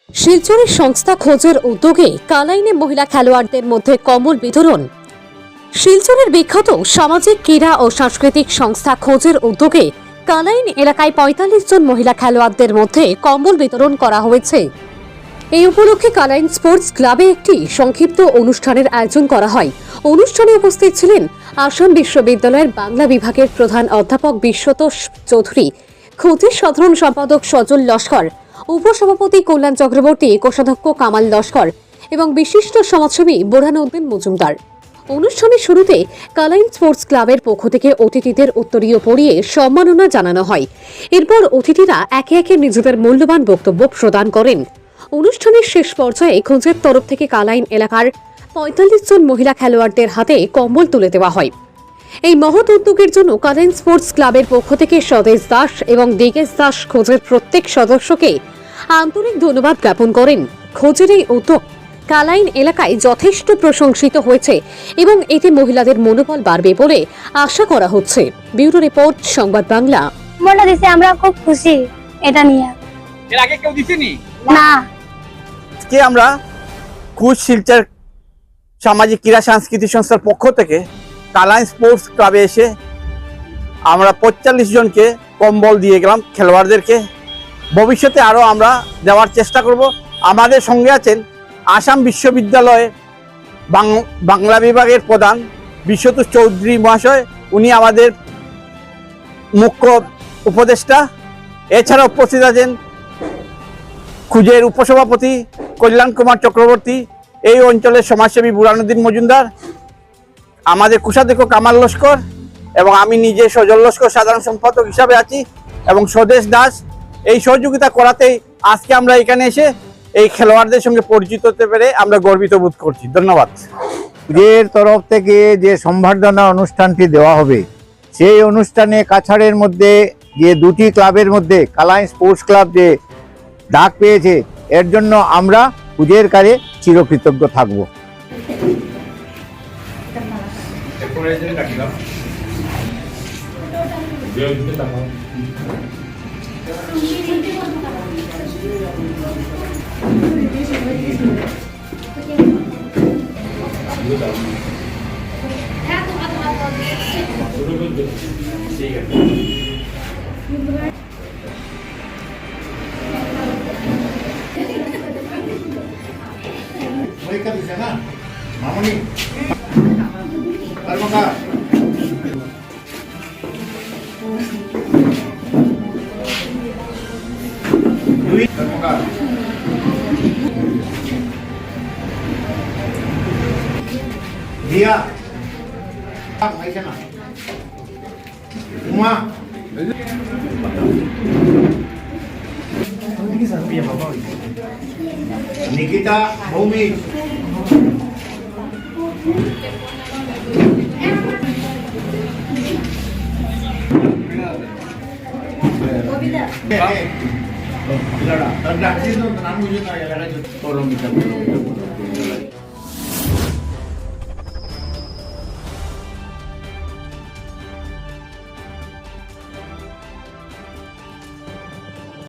শিলচরের সংস্থা খোঁজের উদ্যোগে কালাইনে মহিলা খেলোয়াড়দের মধ্যে কম্বল বিতরণ। শিলচরের বিখ্যাত সামাজিক ক্রীড়া ও সাংস্কৃতিক সংস্থা খোঁজের উদ্যোগে কালাইন এলাকায় ৪৫ জন মহিলা খেলোয়াড়দের মধ্যে কম্বল বিতরণ করা হয়েছে। এই উপলক্ষে কালাইন স্পোর্টস ক্লাবে একটি সংক্ষিপ্ত অনুষ্ঠানের আয়োজন করা হয়। অনুষ্ঠানে উপস্থিত ছিলেন আসাম বিশ্ববিদ্যালয়ের বাংলা বিভাগের প্রধান অধ্যাপক বিশ্বতোষ চৌধুরী, খোঁজের সাধারণ সম্পাদক সজল লস্কর, উপসভাপতি কল্যাণ চক্রবর্তী, কোষাধ্যক্ষ কামাল লস্কর এবং বিশিষ্ট সমাজসেবী বোরহানউদ্দিন মজুমদার। অনুষ্ঠানের শুরুতে কালাইন স্পোর্টস ক্লাবের পক্ষ থেকে অতিথিদের উত্তরীয় পড়িয়ে সম্মাননা জানানো হয়। এরপর অতিথিরা একে একে নিজেদের মূল্যবান বক্তব্য প্রদান করেন। অনুষ্ঠানের শেষ পর্যায়ে খোঁজের তরফ থেকে কালাইন এলাকার ৪৫ জন মহিলা খেলোয়াড়দের হাতে কম্বল তুলে দেওয়া হয়। এই মহৎ উদ্যোগের জন্য কালাইন স্পোর্টস ক্লাবের পক্ষ থেকে স্বদেশ দাস এবং দিগেশ দাস খোঁজের প্রত্যেক সদস্যকে আন্তরিক ধন্যবাদ জ্ঞাপন করেন। খোঁজের এই উদ্যোগ কালাইন এলাকায় যথেষ্ট প্রশংসিত হয়েছে এবং এতে মহিলাদের মনোবল বাড়বে বলে আশা করা হচ্ছে। ব্যুরো রিপোর্ট, সংবাদ বাংলা। মনে দিছে আমরা খুব খুশি এটা নিয়ে। এর আগে কেউ দিছেনি না, আজকে আমরা খুশ শিলচর সামাজিক ক্রীড়া সাংস্কৃতিক সংস্থার পক্ষ থেকে কালাইন স্পোর্টস ক্লাবে এসে আমরা ৪৫ জনকে কম্বল দিয়ে গেলাম খেলোয়াড়দেরকে। ভবিষ্যতে আরও আমরা দেওয়ার চেষ্টা করব। আমাদের সঙ্গে আছেন আসাম বিশ্ববিদ্যালয়ে বাংলা বিভাগের প্রধান বিশ্বতোষ চৌধুরী মহাশয়, উনি আমাদের মুখ্য উপদেষ্টা। এছাড়া উপস্থিত আছেন খুঁজের উপসভাপতি কল্যাণ কুমার চক্রবর্তী, এই অঞ্চলের সমাজসেবী বোরহানউদ্দিন মজুমদার, আমাদের কোষাধ্যক্ষ কামাল লস্কর এবং আমি নিজে সজল লস্কর সাধারণ সম্পাদক হিসাবে আছি এবং স্বদেশ দাস। এই সহযোগিতা করাতেই আজকে আমরা এখানে এসে এই খেলোয়াড়দের সঙ্গে পরিচিত হতে পেরে আমরা গর্বিত বোধ করছি। ধন্যবাদ। এর তরফ থেকে যে সম্বর্ধনা অনুষ্ঠানটি দেওয়া হবে, সেই অনুষ্ঠানে কাছাড়ের মধ্যে যে দুটি ক্লাবের মধ্যে কালাইন স্পোর্টস ক্লাব যে ডাক পেয়েছে, এর জন্য আমরা পূজের কারে চিরকৃতজ্ঞ থাকব। Dia, mai sana. Uma. Nikita Bhumi. Tanda, tanda. Ini tu nama ujung ayah ada tu. Tolong kita.